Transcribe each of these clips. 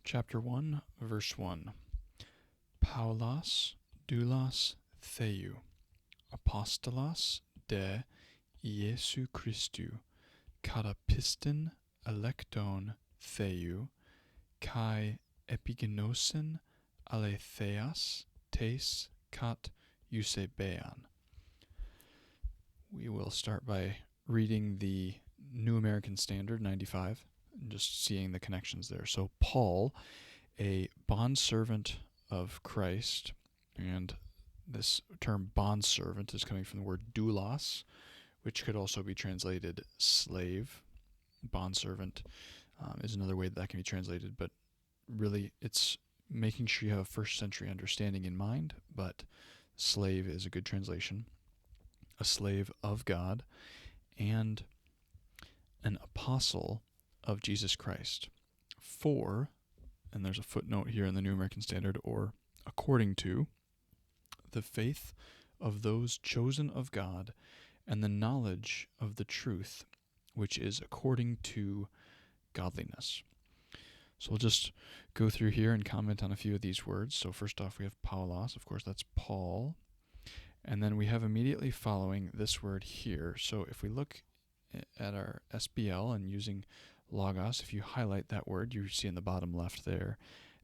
Chapter 1, verse 1. Paulos doulos theou, apostolos de Iesu Christou, katapistin electon theou, kai epigenosin aletheas tes kat eusebean. We will start by reading the New American Standard 95 and just seeing the connections there. So Paul, a bondservant of Christ, and this term bondservant is coming from the word doulos, which could also be translated slave. Bondservant is another way that can be translated, but really it's making sure you have a first century understanding in mind, but slave is a good translation. A slave of God and an apostle of Jesus Christ. For, and there's a footnote here in the New American Standard, or according to, the faith of those chosen of God and the knowledge of the truth, which is according to godliness. So we'll just go through here and comment on a few of these words. So first off, we have Paulos. Of course, that's Paul. And then we have immediately following this word here. So if we look at our SBL and using logos, if you highlight that word, you see in the bottom left there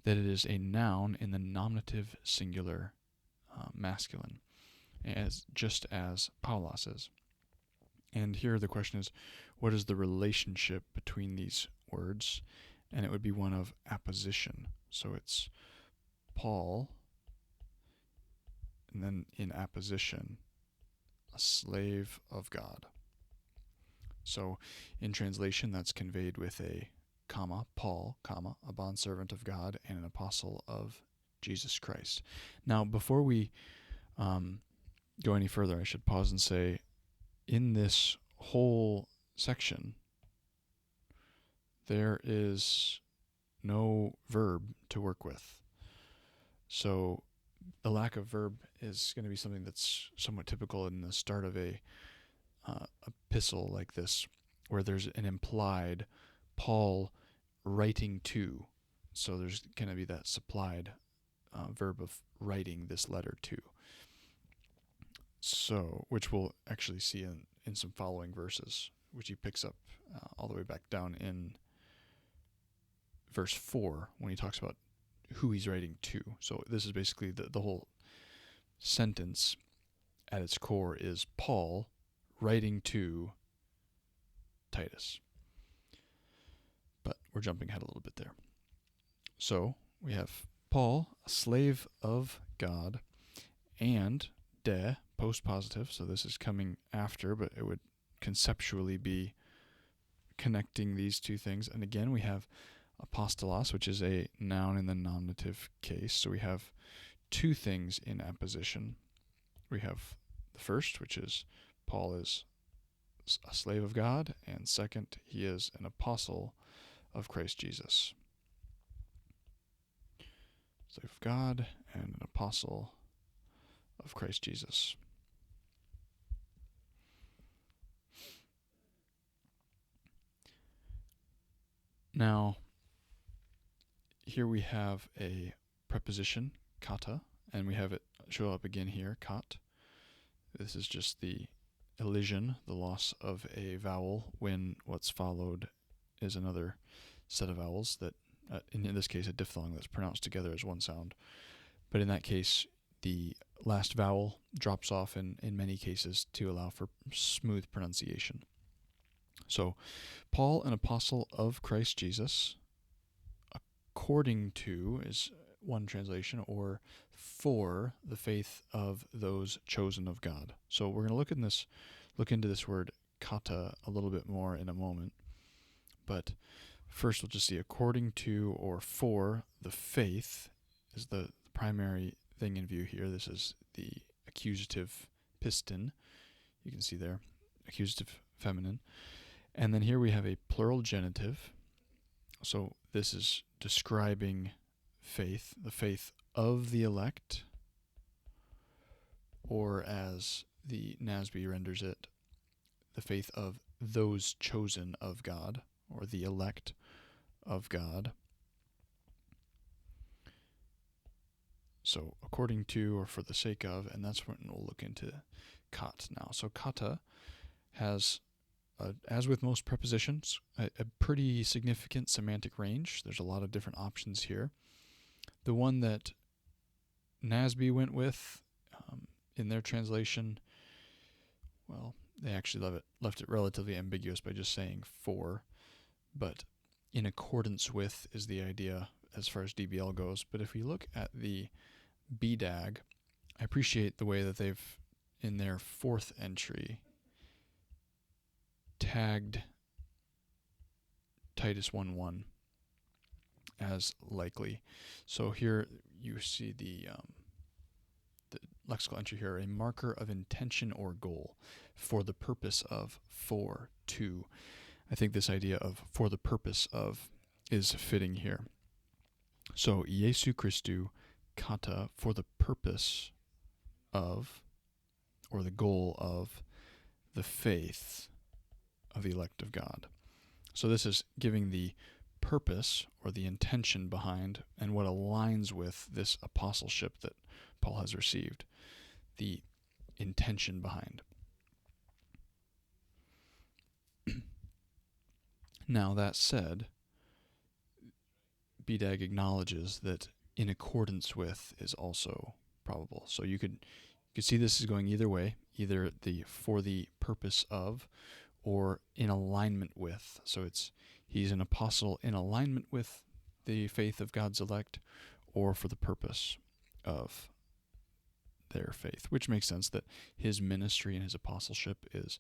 that it is a noun in the nominative singular masculine, just as Paulos is. And here the question is, what is the relationship between these words? And it would be one of apposition. So it's Paul, and then in apposition, a slave of God. So in translation, that's conveyed with a comma, Paul, comma, a bondservant of God and an apostle of Jesus Christ. Now, before we go any further, I should pause and say, in this whole section, there is no verb to work with. So the lack of verb is going to be something that's somewhat typical in the start of a epistle like this, where there's an implied Paul writing to. So there's going to be that supplied verb of writing this letter to. So, which we'll actually see in some following verses, which he picks up all the way back down in verse 4 when he talks about who he's writing to. So this is basically the whole sentence at its core is Paul writing to Titus. But we're jumping ahead a little bit there. So we have Paul, a slave of God, and de, post-positive, so this is coming after, but it would conceptually be connecting these two things. And again, we have apostolos, which is a noun in the nominative case. So we have two things in apposition. We have the first, which is Paul is a slave of God, and second, he is an apostle of Christ Jesus. Slave of God and an apostle of Christ Jesus. Now, here we have a preposition, kata, and we have it show up again here, kat. This is just the elision, the loss of a vowel when what's followed is another set of vowels that, in this case, a diphthong that's pronounced together as one sound. But in that case, the last vowel drops off in many cases to allow for smooth pronunciation. So, Paul, an apostle of Christ Jesus, according to is one translation, or for the faith of those chosen of God. So we're going to look into this word kata a little bit more in a moment. But first we'll just see according to or for the faith is the primary thing in view here. This is the accusative piston. You can see there, accusative feminine. And then here we have a plural genitive. So this is describing faith, the faith of the elect, or as the NASB renders it, the faith of those chosen of God, or the elect of God. So according to or for the sake of, and that's when we'll look into kat now. So kata has, as with most prepositions, a pretty significant semantic range. There's a lot of different options here. The one that NASB went with in their translation, well, they actually left it relatively ambiguous by just saying for, but in accordance with is the idea as far as DBL goes. But if we look at the BDAG, I appreciate the way that they've, in their fourth entry, tagged Titus 1:1 as likely. So here you see the lexical entry here, a marker of intention or goal for the purpose of, for, to. I think this idea of for the purpose of is fitting here. So Jesu Christu kata, for the purpose of, or the goal of, the faith of the elect of God. So this is giving the purpose or the intention behind and what aligns with this apostleship that Paul has received. The intention behind. Now that said, BDAG acknowledges that in accordance with is also probable. So you could see this is going either way, either the for the purpose of or in alignment with. So he's an apostle in alignment with the faith of God's elect or for the purpose of their faith, which makes sense that his ministry and his apostleship is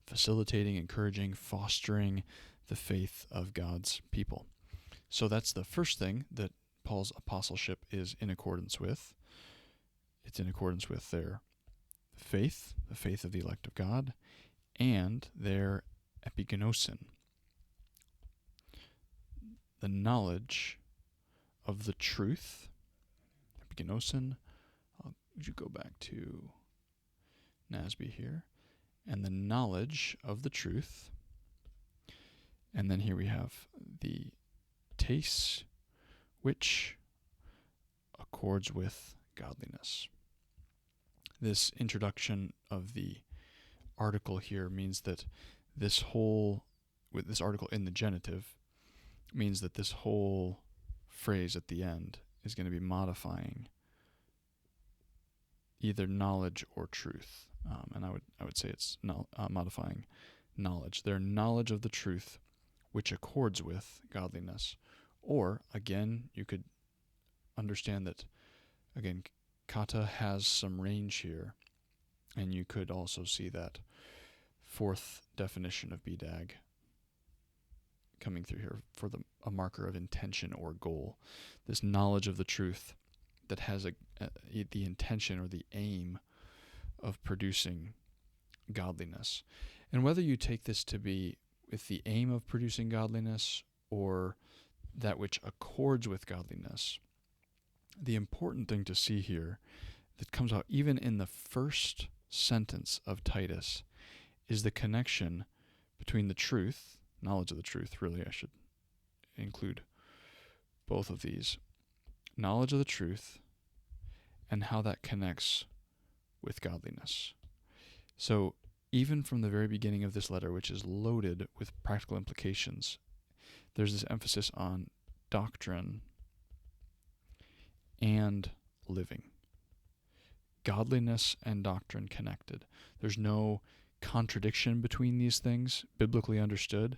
facilitating, encouraging, fostering the faith of God's people. So that's the first thing that Paul's apostleship is in accordance with. It's in accordance with their faith, the faith of the elect of God, and their epigenosin, the knowledge of the truth. Epigenosin, would you go back to NASB here? And the knowledge of the truth. And then here we have the taste, which accords with godliness. This introduction of the article here means that this whole, with this article in the genitive, means that this whole phrase at the end is going to be modifying either knowledge or truth. And I would say it's modifying knowledge. Their knowledge of the truth, which accords with godliness. Or, again, you could understand that, again, kata has some range here, and you could also see that fourth definition of BDAG coming through here for a marker of intention or goal. This knowledge of the truth that has the intention or the aim of producing godliness. And whether you take this to be with the aim of producing godliness or that which accords with godliness, the important thing to see here that comes out even in the first sentence of Titus is the connection between the truth, knowledge of the truth, really I should include both of these, knowledge of the truth and how that connects with godliness. So even from the very beginning of this letter, which is loaded with practical implications, there's this emphasis on doctrine and living. Godliness and doctrine connected. There's no contradiction between these things, biblically understood.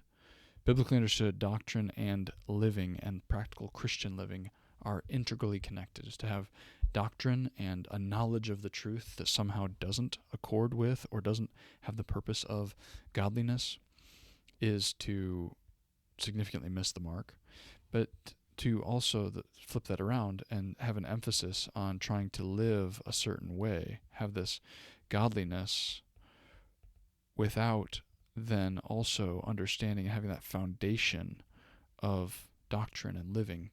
Biblically understood, doctrine and living and practical Christian living are integrally connected. Is to have doctrine and a knowledge of the truth that somehow doesn't accord with or doesn't have the purpose of godliness is to significantly miss the mark. But to also flip that around and have an emphasis on trying to live a certain way, have this godliness without then also understanding and having that foundation of doctrine and living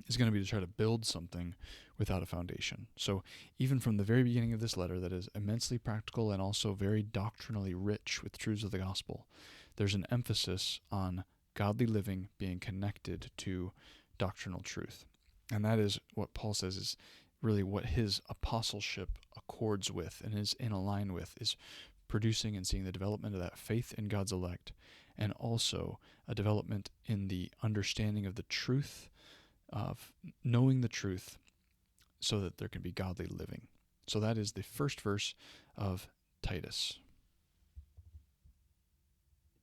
is going to be to try to build something without a foundation. So even from the very beginning of this letter that is immensely practical and also very doctrinally rich with truths of the gospel, there's an emphasis on godly living being connected to doctrinal truth. And that is what Paul says is really what his apostleship accords with and is in line with, is producing and seeing the development of that faith in God's elect, and also a development in the understanding of the truth, of knowing the truth, so that there can be godly living. So that is the first verse of Titus.